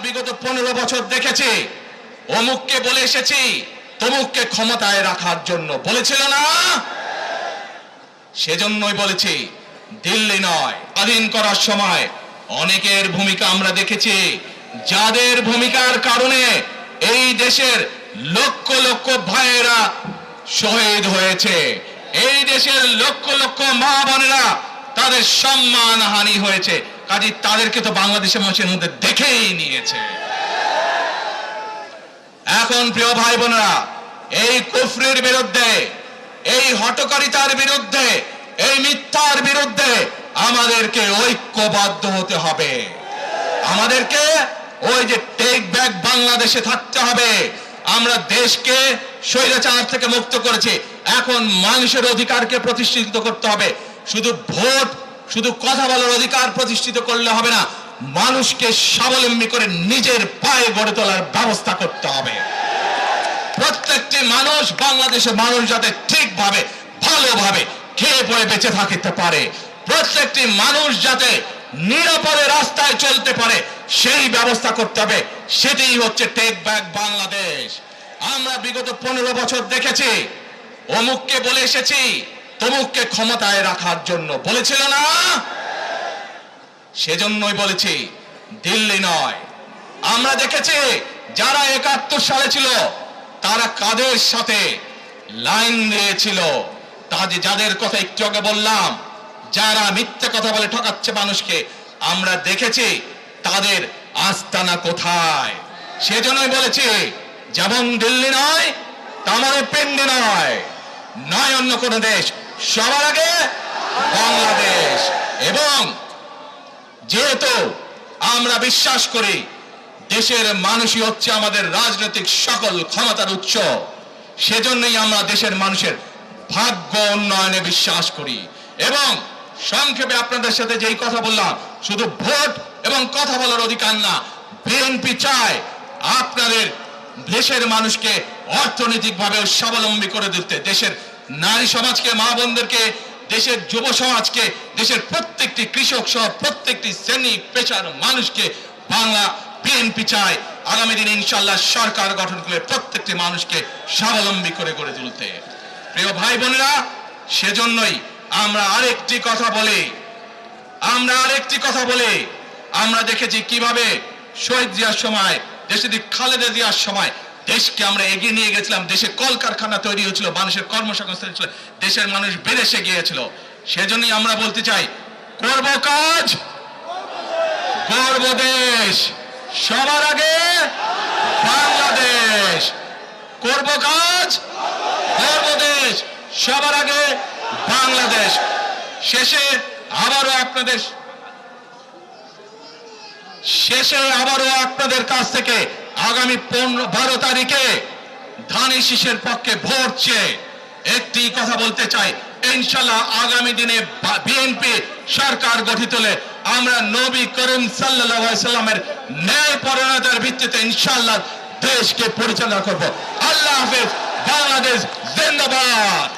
বিগত 15 বছর দেখেছি, অমুককে বলে এসেছি তমুককে ক্ষমতায় রাখার জন্য, বলেছিল না? সেজন্যই বলেছি দিল্লি নয়, স্বাধীন করার সময় অনেকের ভূমিকা আমরা দেখেছি, যাদের ভূমিকার কারণে এই দেশের লক্ষ লক্ষ ভাইয়েরা শহীদ হয়েছে, এই দেশের লক্ষ লক্ষ মা বোনেরা তাদের সম্মান হানি হয়েছে। কাজে তাদেরকে তো বাংলাদেশের মানুষের মধ্যে দেখেই নিয়েছে। এখন প্রিয় ভাই বোনেরা, এই কুফরির বিরুদ্ধে, এই হঠকারিতার বিরুদ্ধে, এই মিথ্যার বিরুদ্ধে আমাদেরকে ঐক্যবদ্ধ হতে হবে। আমাদেরকে ওই যে টেক ব্যাক বাংলাদেশে থাকতে হবে। আমরা দেশকে স্বৈরাচার থেকে মুক্ত করেছি, এখন মানুষের অধিকারকে প্রতিষ্ঠিত করতে হবে। শুধু ভোট, শুধু কথা বলার অধিকার প্রতিষ্ঠিত করলে হবে না, মানুষকে স্বাবলম্বী করে নিজের পায়ে গড়ে তোলার ব্যবস্থা করতে হবে। প্রত্যেকটি মানুষ, বাংলাদেশের মানুষ যাতে ঠিকভাবে ভালোভাবে খেয়ে পড়ে বেঁচে থাকতে পারে, প্রত্যেকটি মানুষ যাতে নিরাপদে রাস্তায় চলতে পারে, সেই ব্যবস্থা করতে হবে। সেটাই হচ্ছে টেক ব্যাক বাংলাদেশ। আমরা বিগত 15 বছর দেখেছি, অমুককে বলে এসেছি তমুককে ক্ষমতায় রাখার জন্য, বলেছিল না? সেজন্যই বলেছি দিল্লি নয়। আমরা দেখেছি যারা 71 সালে ছিল তারা কাদের সাথে লাইন দিয়েছিল, যাদের কথা একটু আগে বললাম, যারা মিথ্যে কথা বলে ঠকাচ্ছে মানুষকে, আমরা দেখেছি তাদের আস্তানা কোথায়। সেজন্যই বলেছি যেমন দিল্লি নয় তেমন পিন্ডি নয়, নয় অন্য কোন দেশ, সবার আগে বাংলাদেশ। এবং যেহেতু আমরা বিশ্বাস করি দেশের মানুষই হচ্ছে আমাদের রাজনৈতিক সকল ক্ষমতার উৎস, সেজন্যই আমরা দেশের মানুষের ভাগ্য উন্নয়নে বিশ্বাস করি। এবং সংক্ষেপে আপনাদের সাথে যেই কথা বললাম, শুধু ভোট এবং কথা বলার অধিকার না, বিএনপি চায় আপনাদের দেশের মানুষকে অর্থনৈতিকভাবে স্বাবলম্বী করে দিতে, দেশের নারী সমাজকে, মা বোনদেরকে, দেশের যুব সমাজকে, দেশের প্রত্যেকটি কৃষক সহ প্রত্যেকটি শ্রেণী পেশার মানুষকে বিএনপি চায় আগামী দিনে ইনশাআল্লাহ সরকার গঠন করে প্রত্যেকটি মানুষকে স্বাবলম্বী করে গড়ে তুলতে। প্রিয় ভাই বোনেরা, সেজন্যই আমরা আরেকটি কথা বলি, আমরা দেখেছি কিভাবে শহীদ জিয়ার সময়, দেশে খালেদা জিয়ার সময় দেশকে আমরা এগিয়ে নিয়ে গেছিলাম। দেশে কলকারখানা তৈরি হয়েছিল, মানুষের কর্মসংস্থান ছিল, দেশের মানুষ বিদেশে গিয়েছিল। সেজন্যই আমরা বলতে চাই, করব কাজ, গর্ব দেশ, সবার আগে বাংলাদেশ। করব কাজ, গর্ব দেশ, সবার আগে বাংলাদেশ। শেষে আবারও আপনাদের কাছ থেকে আগামী 12 তারিখে ধানের শীষের পক্ষে ভোট চেয়ে একটি কথা বলতে চাই, ইনশাআল্লাহ আগামী দিনে বিএনপি সরকার গঠিত হলে আমরা নবী করিম সাল্লাল্লাহু আলাইহি সাল্লামের ন্যায় পরায়ণতার ভিত্তিতে ইনশাআল্লাহ দেশকে পরিচালনা করব। আল্লাহ হাফেজ। বাংলাদেশ জিন্দাবাদ।